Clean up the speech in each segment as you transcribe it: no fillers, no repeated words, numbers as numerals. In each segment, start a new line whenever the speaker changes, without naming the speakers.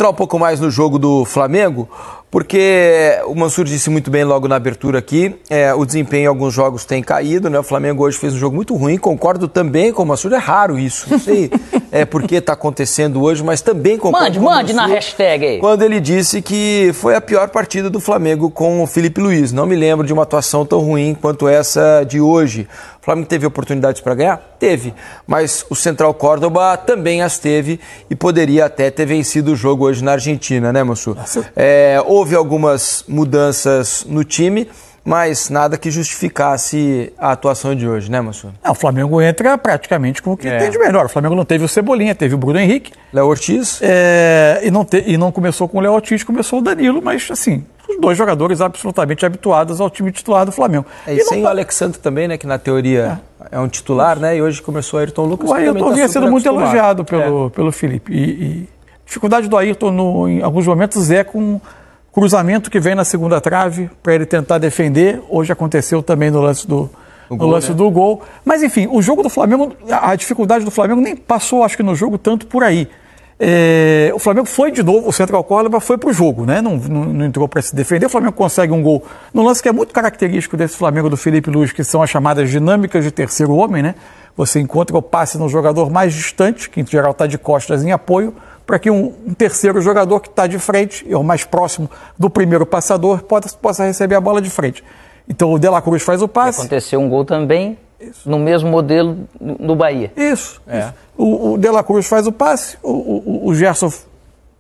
entrar um pouco mais no jogo do Flamengo, porque o Mansur disse muito bem logo na abertura aqui, o desempenho em alguns jogos tem caído, né? O Flamengo hoje fez um jogo muito ruim, concordo também com o Mansur, é raro isso, não sei por que está acontecendo hoje, mas também concordo com o Mansur,
na hashtag aí.
Quando ele disse que foi a pior partida do Flamengo com o Felipe Luiz. Não me lembro de uma atuação tão ruim quanto essa de hoje. O Flamengo teve oportunidades para ganhar? Teve, mas o Central Córdoba também as teve e poderia até ter vencido o jogo hoje na Argentina, né, Mansur? Houve algumas mudanças no time, mas nada que justificasse a atuação de hoje, né, Mansur?
O Flamengo entra praticamente com o que tem de melhor. O Flamengo não teve o Cebolinha, teve o Bruno Henrique.
Léo Ortiz.
E não começou com o Léo Ortiz, começou o Danilo, mas assim, os dois jogadores absolutamente habituados ao time titular do Flamengo.
E sem o Alexandre também, né, que na teoria é um titular, né, e hoje começou o Ayrton Lucas.
O Ayrton vinha sendo muito elogiado pelo Felipe. E a dificuldade do Ayrton, em alguns momentos, é com cruzamento que vem na segunda trave para ele tentar defender. Hoje aconteceu também no lance do gol. Mas, enfim, o jogo do Flamengo, a dificuldade do Flamengo nem passou, acho que no jogo, tanto por aí. O Flamengo foi de novo, o Central Córdoba foi para o jogo, né? Não entrou para se defender. O Flamengo consegue um gol no lance que é muito característico desse Flamengo do Felipe Luiz, que são as chamadas dinâmicas de terceiro homem, né? Você encontra o passe no jogador mais distante, que em geral está de costas em apoio, para que um terceiro jogador que está de frente, é o mais próximo do primeiro passador, possa receber a bola de frente. Então o De La Cruz faz o passe.
Aconteceu um gol também, no mesmo modelo do Bahia.
Isso. O De La Cruz faz o passe, o Gerson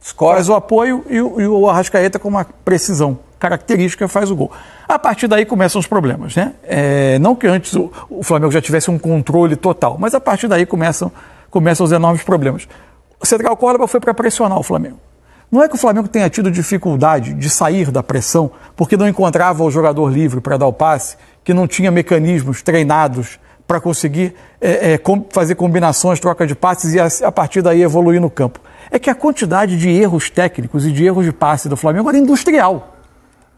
faz o apoio e o Arrascaeta, com uma precisão característica, faz o gol. A partir daí começam os problemas, né? Não que antes o Flamengo já tivesse um controle total, mas a partir daí começam os enormes problemas. O Central Córdoba foi para pressionar o Flamengo. Não é que o Flamengo tenha tido dificuldade de sair da pressão porque não encontrava o jogador livre para dar o passe, que não tinha mecanismos treinados para conseguir fazer combinações, troca de passes e a partir daí evoluir no campo. É que a quantidade de erros técnicos e de erros de passe do Flamengo era industrial.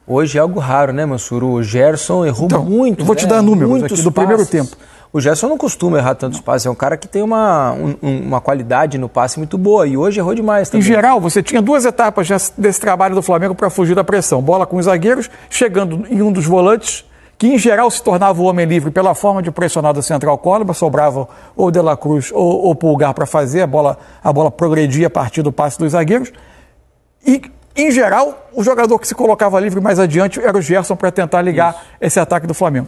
Hoje é algo raro, né, Mansur? O Gerson errou muito.
Vou te dar números aqui do primeiro tempo.
O Gerson não costuma errar tantos passes, é um cara que tem uma qualidade no passe muito boa e hoje errou demais também.
Em geral, você tinha duas etapas desse trabalho do Flamengo para fugir da pressão. Bola com os zagueiros, chegando em um dos volantes, que em geral se tornava o homem livre pela forma de pressionar do Central Córdoba, sobrava ou De La Cruz ou Pulgar para fazer, a bola progredia a partir do passe dos zagueiros. E, em geral, o jogador que se colocava livre mais adiante era o Gerson para tentar ligar esse ataque do Flamengo.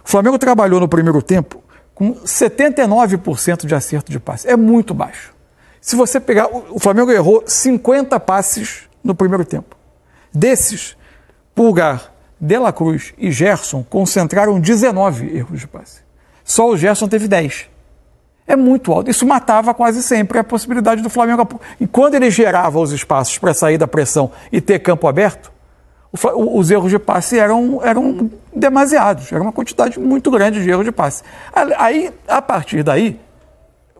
O Flamengo trabalhou no primeiro tempo com 79% de acerto de passe. É muito baixo. Se você pegar... O Flamengo errou 50 passes no primeiro tempo. Desses, Pulgar, De La Cruz e Gerson concentraram 19 erros de passe. Só o Gerson teve 10. É muito alto. Isso matava quase sempre a possibilidade do Flamengo. E quando ele gerava os espaços para sair da pressão e ter campo aberto, os erros de passe eram demasiados. Era uma quantidade muito grande de erros de passe. Aí, a partir daí,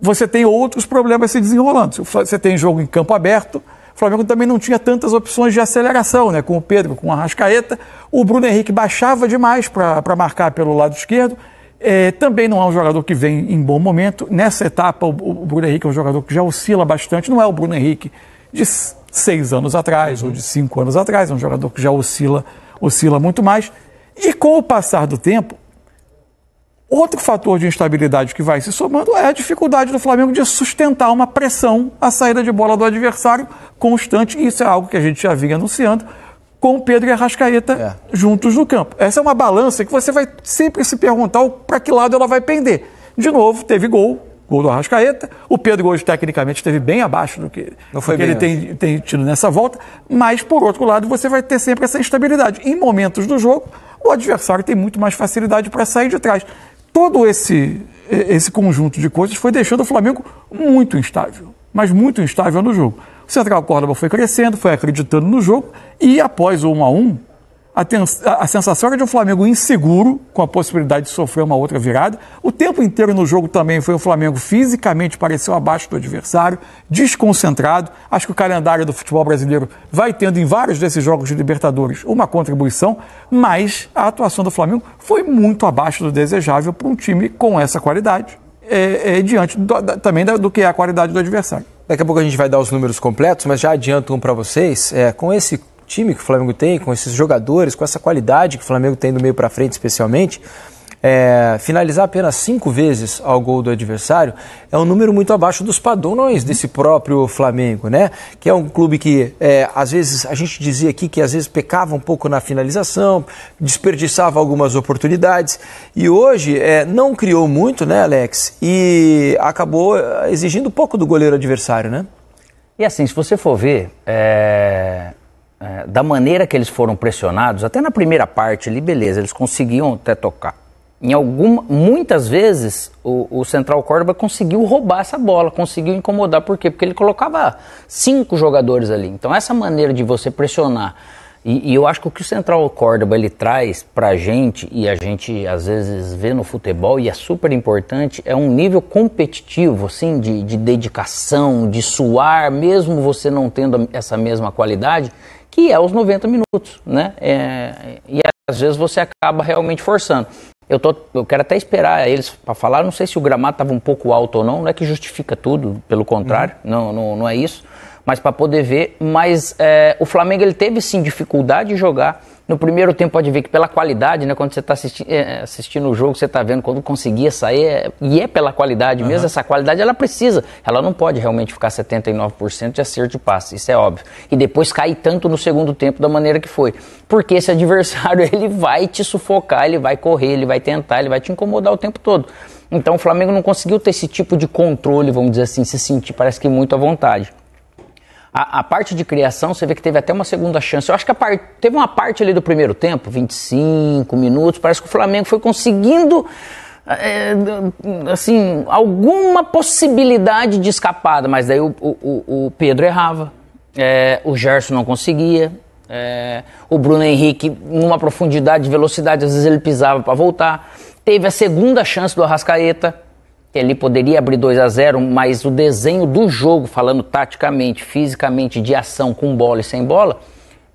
você tem outros problemas se desenrolando. Você tem jogo em campo aberto. O Flamengo também não tinha tantas opções de aceleração, né? Com o Pedro, com o Arrascaeta. O Bruno Henrique baixava demais para marcar pelo lado esquerdo. Também não é um jogador que vem em bom momento. Nessa etapa, o Bruno Henrique é um jogador que já oscila bastante. Não é o Bruno Henrique de 6 anos atrás ou de 5 anos atrás. É um jogador que já oscila muito mais. E com o passar do tempo, outro fator de instabilidade que vai se somando é a dificuldade do Flamengo de sustentar uma pressão à saída de bola do adversário constante. Isso é algo que a gente já vinha anunciando com o Pedro e Arrascaeta juntos no campo. Essa é uma balança que você vai sempre se perguntar para que lado ela vai pender. De novo, teve gol do Arrascaeta. O Pedro hoje, tecnicamente, esteve bem abaixo do que ele tem tido nessa volta. Mas, por outro lado, você vai ter sempre essa instabilidade. Em momentos do jogo, o adversário tem muito mais facilidade para sair de trás. Todo esse conjunto de coisas foi deixando o Flamengo muito instável, mas muito instável no jogo. O Central Córdoba foi crescendo, foi acreditando no jogo e após o 1-1, a sensação era de um Flamengo inseguro, com a possibilidade de sofrer uma outra virada. O tempo inteiro no jogo também foi o Flamengo fisicamente pareceu abaixo do adversário, desconcentrado. Acho que o calendário do futebol brasileiro vai tendo em vários desses jogos de Libertadores uma contribuição, mas a atuação do Flamengo foi muito abaixo do desejável para um time com essa qualidade, diante também do que é a qualidade do adversário.
Daqui a pouco a gente vai dar os números completos, mas já adianto um para vocês. Com esse time que o Flamengo tem, com esses jogadores, com essa qualidade que o Flamengo tem do meio para frente especialmente, finalizar apenas 5 vezes ao gol do adversário é um número muito abaixo dos padrões desse próprio Flamengo, né? Que é um clube que, às vezes, a gente dizia aqui que às vezes pecava um pouco na finalização, desperdiçava algumas oportunidades e hoje não criou muito, né, Alex? E acabou exigindo pouco do goleiro adversário, né?
E assim, se você for ver, da maneira que eles foram pressionados, até na primeira parte ali, beleza, eles conseguiam até tocar. Muitas vezes o Central Córdoba conseguiu roubar essa bola, conseguiu incomodar. Por quê? Porque ele colocava 5 jogadores ali. Então essa maneira de você pressionar, e eu acho que o que o Central Córdoba ele traz pra gente, e a gente às vezes vê no futebol, e é super importante, é um nível competitivo, assim, de dedicação, de suar, mesmo você não tendo essa mesma qualidade, que é os 90 minutos, né? E às vezes você acaba realmente forçando. Eu quero até esperar eles para falar, não sei se o gramado estava um pouco alto ou não é que justifica tudo, pelo contrário, não é isso, mas para poder ver, mas o Flamengo ele teve sim dificuldade de jogar. No primeiro tempo pode ver que pela qualidade, né, quando você está assistindo o jogo, você está vendo quando conseguia sair, e pela qualidade mesmo, essa qualidade ela não pode realmente ficar 79% de acerto de passe, isso é óbvio. E depois cair tanto no segundo tempo da maneira que foi. Porque esse adversário, ele vai te sufocar, ele vai correr, ele vai tentar, ele vai te incomodar o tempo todo. Então o Flamengo não conseguiu ter esse tipo de controle, vamos dizer assim, se sentir, parece que muito à vontade. A parte de criação, você vê que teve até uma segunda chance. Eu acho que teve uma parte ali do primeiro tempo, 25 minutos, parece que o Flamengo foi conseguindo, assim, alguma possibilidade de escapada, mas daí o Pedro errava, o Gerson não conseguia, o Bruno Henrique, numa profundidade de velocidade, às vezes ele pisava para voltar. Teve a segunda chance do Arrascaeta, que ele poderia abrir 2-0, mas o desenho do jogo, falando taticamente, fisicamente, de ação com bola e sem bola,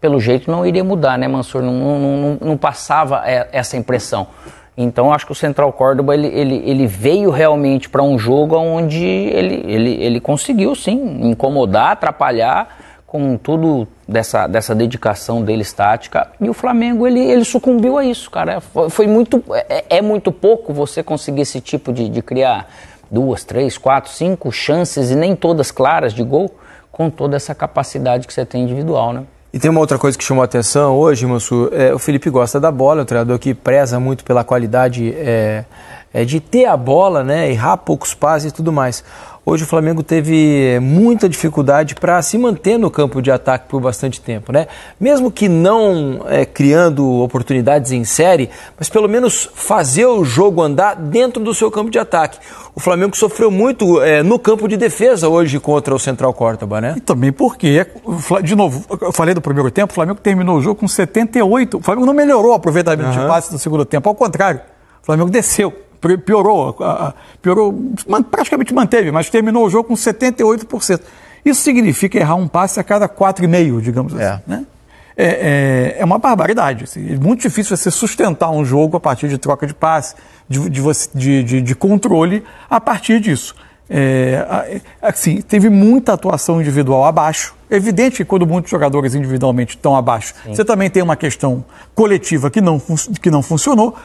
pelo jeito não iria mudar, né, Mansur? Não passava essa impressão. Então, acho que o Central Córdoba, ele veio realmente para um jogo onde ele conseguiu, sim, incomodar, atrapalhar, com tudo dessa dedicação deles tática, e o Flamengo ele sucumbiu a isso, cara. Foi muito, muito pouco você conseguir esse tipo de criar 2, 3, 4, 5 chances, e nem todas claras de gol, com toda essa capacidade que você tem individual, né?
E tem uma outra coisa que chamou a atenção hoje, Mansur, o Felipe gosta da bola, o treinador que preza muito pela qualidade de ter a bola, né, errar poucos passes e tudo mais. Hoje o Flamengo teve muita dificuldade para se manter no campo de ataque por bastante tempo, né? Mesmo que não criando oportunidades em série, mas pelo menos fazer o jogo andar dentro do seu campo de ataque. O Flamengo sofreu muito no campo de defesa hoje contra o Central Córdoba, né?
E também porque, de novo, eu falei do primeiro tempo, o Flamengo terminou o jogo com 78%. O Flamengo não melhorou o aproveitamento de passes no segundo tempo, ao contrário, o Flamengo desceu. Piorou, praticamente manteve, mas terminou o jogo com 78%. Isso significa errar um passe a cada 4,5, digamos assim. Né? É uma barbaridade. Assim. É muito difícil você sustentar um jogo a partir de troca de passe, de controle a partir disso. Assim, teve muita atuação individual abaixo. É evidente que quando muitos jogadores individualmente estão abaixo, sim, você também tem uma questão coletiva que não funcionou.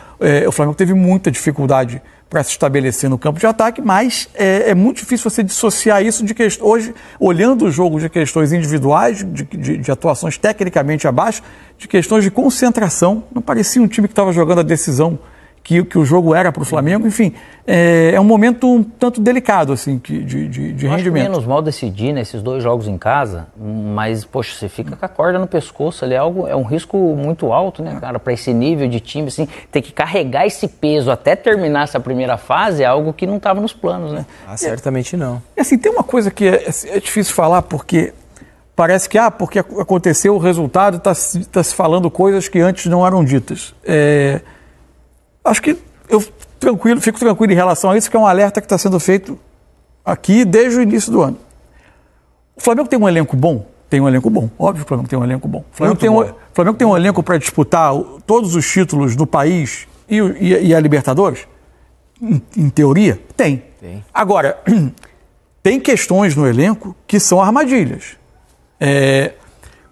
O Flamengo teve muita dificuldade para se estabelecer no campo de ataque, mas é muito difícil você dissociar isso de questões. Hoje, olhando o jogo de questões individuais, de atuações tecnicamente abaixo, de questões de concentração. Não parecia um time que estava jogando a decisão que o jogo era para o Flamengo. Enfim, é um momento um tanto delicado assim, de rendimento.
Acho menos mal decidir nesses 2 jogos em casa, mas, poxa, você fica com a corda no pescoço ali, é um risco muito alto, né, cara, para esse nível de time, assim, ter que carregar esse peso até terminar essa primeira fase é algo que não estava nos planos, né?
Certamente não.
E assim, tem uma coisa que é difícil falar, porque parece que, porque aconteceu o resultado, está se falando coisas que antes não eram ditas. Acho que eu fico tranquilo em relação a isso, que é um alerta que está sendo feito aqui desde o início do ano. O Flamengo tem um elenco bom? Tem um elenco bom. Óbvio que o Flamengo tem um elenco bom. O Flamengo tem um elenco para disputar todos os títulos no país e a Libertadores? Em teoria, tem. Agora, tem questões no elenco que são armadilhas.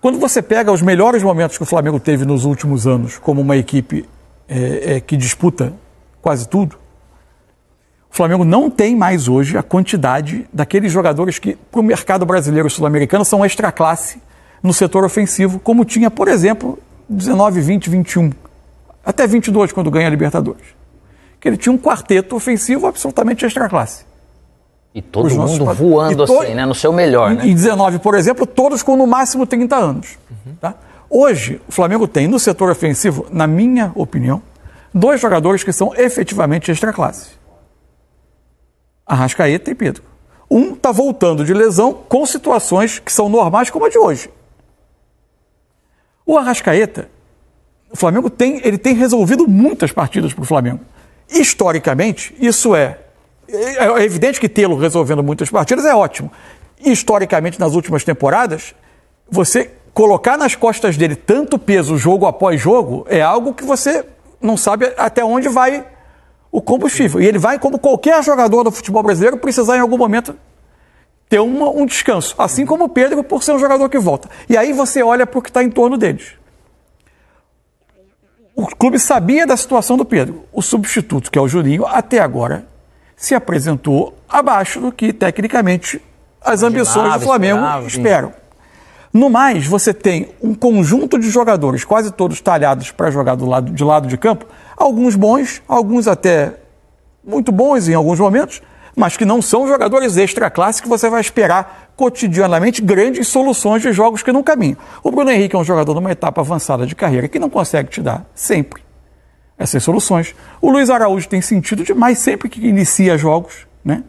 Quando você pega os melhores momentos que o Flamengo teve nos últimos anos, como uma equipe que disputa quase tudo, o Flamengo não tem mais hoje a quantidade daqueles jogadores que, para o mercado brasileiro e sul-americano, são extra classe no setor ofensivo, como tinha, por exemplo, 19, 20, 21, até 22, quando ganha a Libertadores. Que ele tinha um quarteto ofensivo absolutamente extra classe.
E todo mundo voando assim, né? No seu melhor, né?
Em 19, por exemplo, todos com no máximo 30 anos. Tá? Hoje, o Flamengo tem no setor ofensivo, na minha opinião, 2 jogadores que são efetivamente extra classe. Arrascaeta e Pedro. Um está voltando de lesão com situações que são normais como a de hoje. O Arrascaeta, o Flamengo tem resolvido muitas partidas para o Flamengo. Historicamente, isso é evidente que tê-lo resolvendo muitas partidas é ótimo. Historicamente, nas últimas temporadas, você colocar nas costas dele tanto peso jogo após jogo é algo que você não sabe até onde vai o combustível. E ele vai, como qualquer jogador do futebol brasileiro, precisar em algum momento ter um descanso. Assim como o Pedro, por ser um jogador que volta. E aí você olha para o que está em torno deles. O clube sabia da situação do Pedro. O substituto, que é o Juninho, até agora se apresentou abaixo do que, tecnicamente, as ambições do Flamengo esperam. No mais, você tem um conjunto de jogadores, quase todos talhados para jogar do lado de campo, alguns bons, alguns até muito bons em alguns momentos, mas que não são jogadores extra classe que você vai esperar cotidianamente grandes soluções de jogos que não caminham. O Bruno Henrique é um jogador numa etapa avançada de carreira que não consegue te dar sempre essas soluções. O Luiz Araújo tem sentido demais sempre que inicia jogos, né?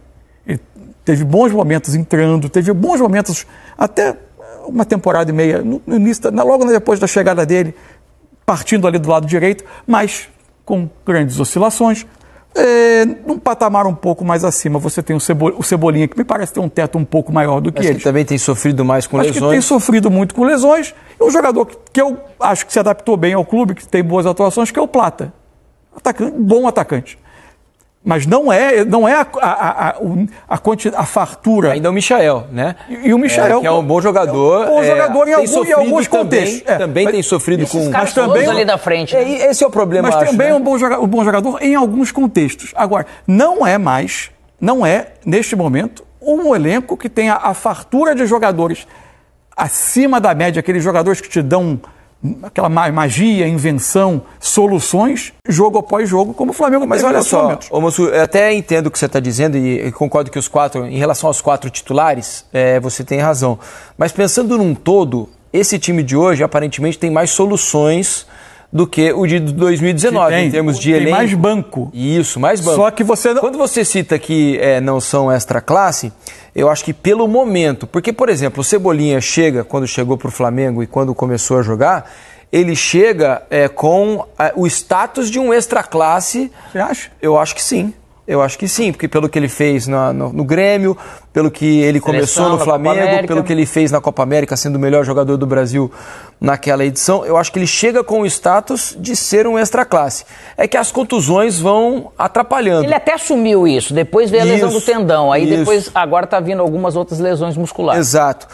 Ele teve bons momentos entrando, teve bons momentos até uma temporada e meia, no início, logo depois da chegada dele, partindo ali do lado direito, mas com grandes oscilações. Num patamar um pouco mais acima, você tem o Cebolinha, que me parece ter um teto um pouco maior do que ele.
Que também tem sofrido mais com lesões.
Acho que tem sofrido muito com lesões. E um jogador que eu acho que se adaptou bem ao clube, que tem boas atuações, que é o Plata. Bom atacante. Mas não é a fartura.
Ainda é o Michael, né?
E o Michael,
que é um bom jogador.
Bom jogador em alguns contextos.
Também tem sofrido com...
Mas também ali da frente.
Né? Esse é o problema,
mas também é um bom jogador em alguns contextos. Agora, não é, neste momento, um elenco que tenha a fartura de jogadores acima da média, aqueles jogadores que te dão aquela magia, invenção, soluções, jogo após jogo, como o Flamengo.
Mas olha só, Moço, eu até entendo o que você está dizendo e concordo que em relação aos 4 titulares, você tem razão. Mas pensando num todo, esse time de hoje aparentemente tem mais soluções do que o de 2019, em termos de elenco.
Tem mais banco.
Isso, mais banco.
Só que você não...
Quando você cita que não são extra classe, eu acho que pelo momento, porque, por exemplo, o Cebolinha quando chegou para o Flamengo e quando começou a jogar, ele chega com o status de um extra classe.
Você acha?
Eu acho que sim. Eu acho que sim, porque pelo que ele fez no Grêmio, pelo que ele começou no Flamengo, pelo que ele fez na Copa América, sendo o melhor jogador do Brasil naquela edição, eu acho que ele chega com o status de ser um extra classe. É que as contusões vão atrapalhando.
Ele até assumiu isso, depois veio a lesão do tendão, aí depois agora está vindo algumas outras lesões musculares.
Exato.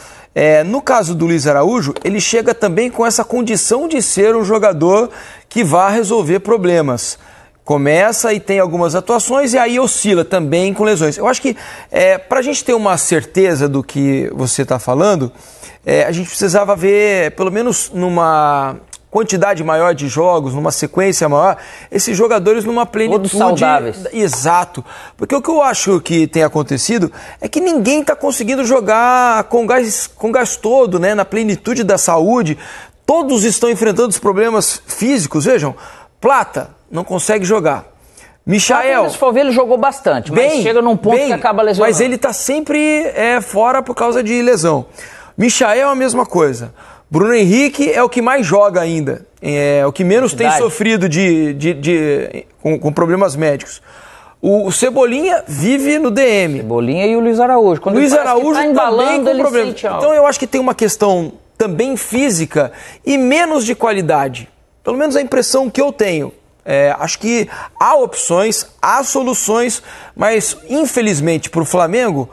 No caso do Luiz Araújo, ele chega também com essa condição de ser um jogador que vai resolver problemas. Começa e tem algumas atuações e aí oscila também com lesões. Eu acho que para a gente ter uma certeza do que você está falando, a gente precisava ver, pelo menos numa quantidade maior de jogos, numa sequência maior, esses jogadores numa plenitude...
Todos saudáveis.
Exato. Porque o que eu acho que tem acontecido é que ninguém está conseguindo jogar com gás todo, né, na plenitude da saúde. Todos estão enfrentando os problemas físicos, vejam. Plata não consegue jogar. Michael...
Se for ver, ele jogou bastante, mas chega num ponto que acaba lesionando.
Mas ele está sempre fora por causa de lesão. Michael é a mesma coisa. Bruno Henrique é o que mais joga ainda. É o que menos tem sofrido com problemas médicos. O Cebolinha vive no DM.
Cebolinha e o Luiz Araújo. Quando
Luiz Araújo
tá embalando,
também com problemas. Então eu acho que tem uma questão também física e menos de qualidade. Pelo menos a impressão que eu tenho. Acho que há opções, há soluções, mas infelizmente para o Flamengo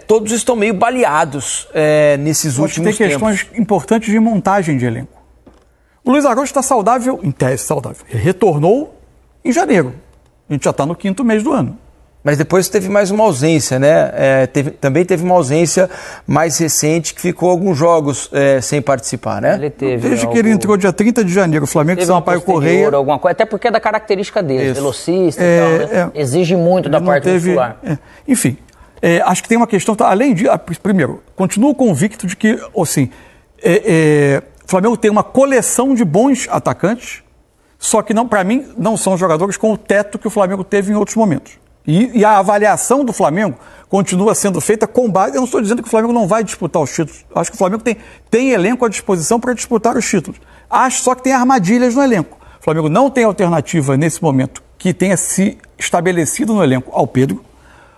todos estão meio baleados nesses últimos tempos.
Tem questões importantes de montagem de elenco. O Luiz Araújo está saudável, em tese saudável. Ele retornou em janeiro. A gente já está no 5º mês do ano.
Mas depois teve mais uma ausência, né? Também teve uma ausência mais recente que ficou alguns jogos sem participar, né?
Ele teve
Desde que ele entrou dia 30 de janeiro, o Flamengo e Sampaio Correia...
alguma coisa, até porque é da característica dele, velocista e tal, né? Exige muito da parte muscular.
Enfim, acho que tem uma questão... Além de... Primeiro, continuo convicto de que, assim, o Flamengo tem uma coleção de bons atacantes, só que, para mim, não são jogadores com o teto que o Flamengo teve em outros momentos. E a avaliação do Flamengo continua sendo feita com base... Eu não estou dizendo que o Flamengo não vai disputar os títulos. Acho que o Flamengo tem elenco à disposição para disputar os títulos. Acho só que tem armadilhas no elenco. O Flamengo não tem alternativa nesse momento que tenha se estabelecido no elenco ao Pedro.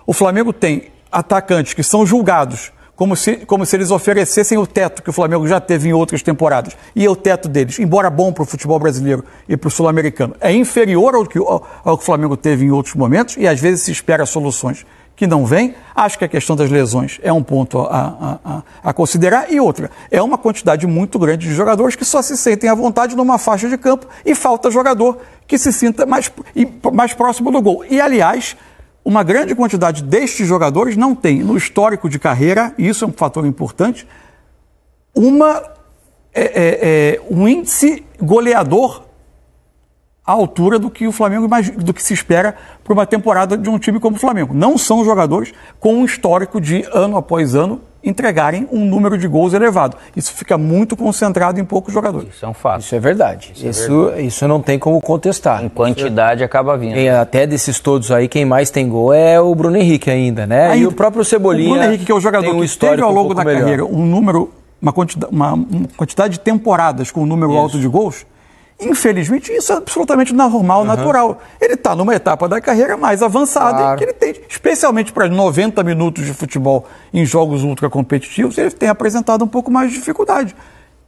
O Flamengo tem atacantes que são julgados como se eles oferecessem o teto que o Flamengo já teve em outras temporadas. E o teto deles, embora bom para o futebol brasileiro e para o sul-americano, é inferior ao que o Flamengo teve em outros momentos e às vezes se espera soluções que não vêm. Acho que a questão das lesões é um ponto a considerar. E outra, é uma quantidade muito grande de jogadores que só se sentem à vontade numa faixa de campo e falta jogador que se sinta mais próximo do gol. E, aliás, uma grande quantidade destes jogadores não tem, no histórico de carreira, e isso é um fator importante, um índice goleador à altura do que o Flamengo do que se espera para uma temporada de um time como o Flamengo. Não são jogadores com um histórico de ano após ano entregarem um número de gols elevado. Isso fica muito concentrado em poucos jogadores.
Isso é um fato.
Isso é verdade. Isso não tem como contestar.
Em quantidade acaba vindo.
Até desses todos aí, quem mais tem gol é o Bruno Henrique ainda, né? E o próprio Cebolinha.
O Bruno Henrique, que é o jogador que teve ao longo da carreira uma quantidade de temporadas com um número alto de gols. Infelizmente, isso é absolutamente normal, natural. Ele está numa etapa da carreira mais avançada que ele tem, especialmente para 90 minutos de futebol em jogos ultracompetitivos, ele tem apresentado um pouco mais de dificuldade.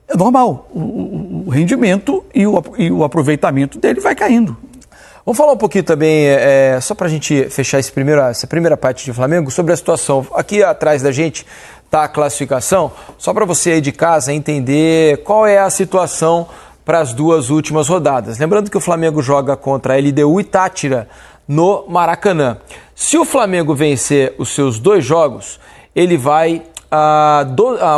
É normal. O rendimento e o aproveitamento dele vai caindo.
Vamos falar um pouquinho também, só para a gente fechar essa primeira parte de Flamengo, sobre a situação. Aqui atrás da gente está a classificação, só para você aí de casa entender qual é a situação para as duas últimas rodadas. Lembrando que o Flamengo joga contra a LDU e Táchira no Maracanã. Se o Flamengo vencer os seus 2 jogos, ele vai a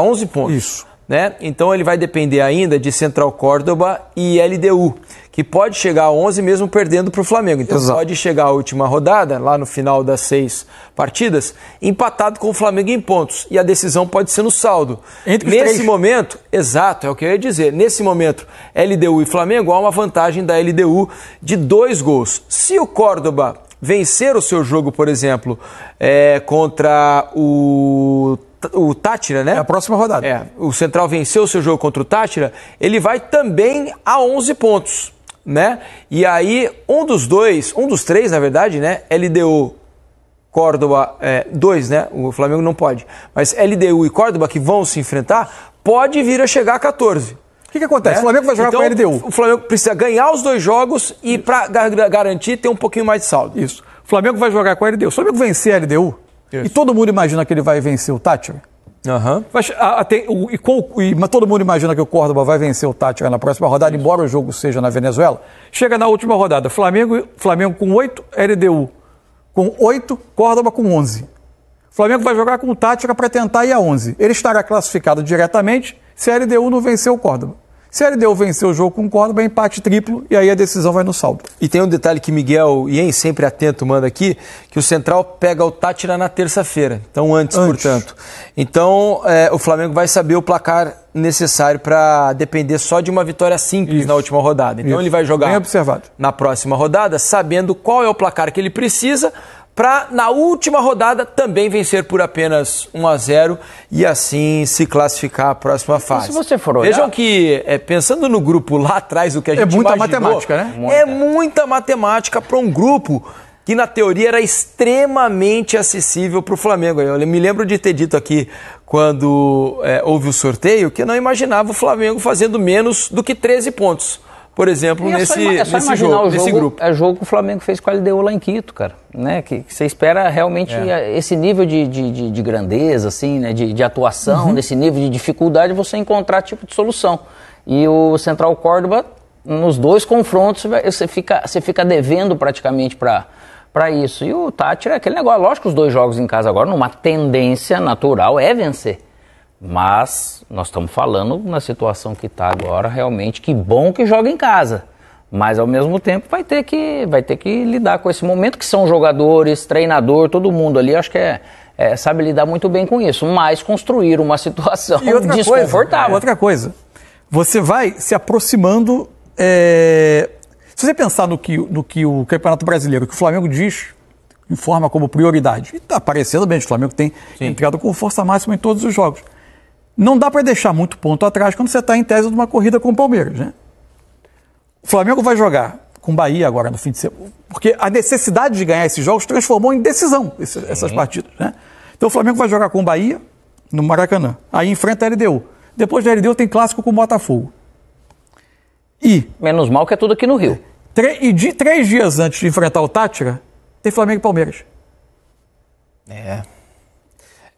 11 pontos.
Isso.
Né? Então ele vai depender ainda de Central Córdoba e LDU, que pode chegar a 11 mesmo perdendo para o Flamengo. Então pode chegar a última rodada, lá no final das 6 partidas, empatado com o Flamengo em pontos. E a decisão pode ser no saldo. Nesse momento, exato, é o que eu ia dizer. Nesse momento, LDU e Flamengo, há uma vantagem da LDU de 2 gols. Se o Córdoba vencer o seu jogo, por exemplo, contra o Táchira, né?
É a próxima rodada.
O Central venceu o seu jogo contra o Táchira, ele vai também a 11 pontos, né? E aí, um dos 3, na verdade, né? LDU, Córdoba, 2, né? O Flamengo não pode. Mas LDU e Córdoba, que vão se enfrentar, pode vir a chegar a 14.
O que acontece? O Flamengo vai jogar com a LDU.
O Flamengo precisa ganhar os 2 jogos e, para garantir, ter um pouquinho mais de saldo.
Isso. O Flamengo vai jogar com a LDU. Se o Flamengo vencer a LDU, e todo mundo imagina que ele vai vencer o Táchira. Todo mundo imagina que o Córdoba vai vencer o Táchira na próxima rodada, embora o jogo seja na Venezuela. Chega na última rodada, Flamengo com 8, LDU com 8, Córdoba com 11. O Flamengo vai jogar com o Táchira para tentar ir a 11. Ele estará classificado diretamente se a LDU não vencer o Córdoba. Se a LDU vencer o jogo com o Córdoba, é empate triplo e aí a decisão vai no saldo.
E tem um detalhe que Miguel Ien, sempre atento, manda aqui, que o Central pega o Táchira na terça-feira, então antes, portanto. Então, o Flamengo vai saber o placar necessário para depender só de uma vitória simples na última rodada. Então ele vai jogar na próxima rodada, sabendo qual é o placar que ele precisa para, na última rodada, também vencer por apenas 1-0 e assim se classificar à próxima fase.
Se você for olhar...
Vejam que, pensando no grupo lá atrás, o que a gente imaginou...
É muita matemática, né?
É muita matemática para um grupo que, na teoria, era extremamente acessível para o Flamengo. Eu me lembro de ter dito aqui, quando houve o sorteio, que eu não imaginava o Flamengo fazendo menos do que 13 pontos. por exemplo, nesse grupo.
É jogo que o Flamengo fez com a LDU lá em Quito, cara. Né? Que você espera realmente esse nível de grandeza, assim, né? de atuação, nesse nível de dificuldade, você encontrar tipo de solução. E o Central Córdoba, nos dois confrontos, você fica devendo praticamente para isso. E o Táchira é aquele negócio. Lógico que os dois jogos em casa agora, numa tendência natural, é vencer. Mas nós estamos falando na situação que está agora, realmente, que bom que joga em casa. Mas, ao mesmo tempo, vai ter que lidar com esse momento, que são jogadores, treinador, todo mundo ali, acho que sabe lidar muito bem com isso. Mas construir uma situação desconfortável.
Outra coisa, você vai se aproximando... Se você pensar no que o Campeonato Brasileiro, que o Flamengo diz, informa como prioridade, e está parecendo bem, o Flamengo tem entrado com força máxima em todos os jogos. Não dá para deixar muito ponto atrás quando você está em tese de uma corrida com o Palmeiras, né? O Flamengo vai jogar com o Bahia agora no fim de semana, porque a necessidade de ganhar esses jogos transformou em decisão essas partidas, né? Então o Flamengo vai jogar com o Bahia no Maracanã, aí enfrenta a LDU. Depois da LDU tem clássico com o Botafogo.
Menos mal que é tudo aqui no Rio.
3 dias antes de enfrentar o Táchira, tem Flamengo e Palmeiras.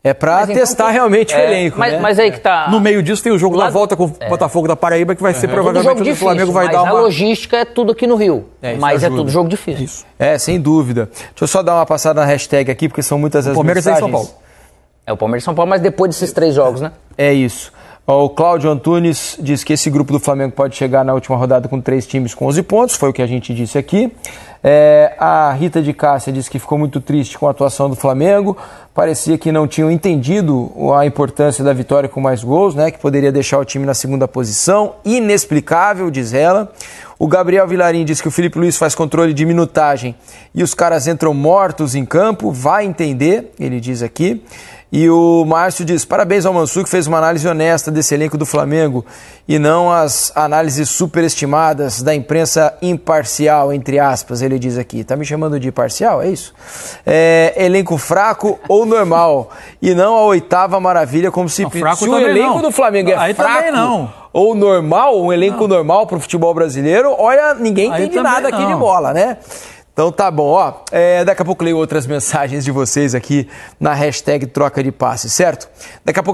É pra testar realmente o elenco, né?
Mas aí que tá...
No meio disso tem o jogo da volta com o Botafogo da Paraíba, que vai ser provavelmente
onde o
Flamengo vai dar uma...
a logística é tudo aqui no Rio. Mas ajuda. É tudo jogo difícil.
Isso.
Sem dúvida. Deixa eu só dar uma passada na hashtag aqui, porque são muitas as
Palmeiras
mensagens.
É em São Paulo.
É o Palmeiras e São Paulo, mas depois desses 3 jogos, né?
É isso. O Cláudio Antunes diz que esse grupo do Flamengo pode chegar na última rodada com 3 times com 11 pontos, foi o que a gente disse aqui. A Rita de Cássia diz que ficou muito triste com a atuação do Flamengo, parecia que não tinham entendido a importância da vitória com mais gols, né, que poderia deixar o time na segunda posição, inexplicável, diz ela. O Gabriel Vilarim diz que o Filipe Luís faz controle de minutagem e os caras entram mortos em campo, vai entender, ele diz aqui. E o Márcio diz, parabéns ao Mansur, que fez uma análise honesta desse elenco do Flamengo e não as análises superestimadas da imprensa imparcial, entre aspas, ele diz aqui. Tá me chamando de parcial, é isso? Elenco fraco ou normal e não a 8ª maravilha, como se o elenco do Flamengo é fraco ou normal, um elenco normal para o futebol brasileiro, olha, ninguém entende nada aqui de bola, né? Então tá bom, daqui a pouco leio outras mensagens de vocês aqui na hashtag troca de passe, certo? Daqui a pouco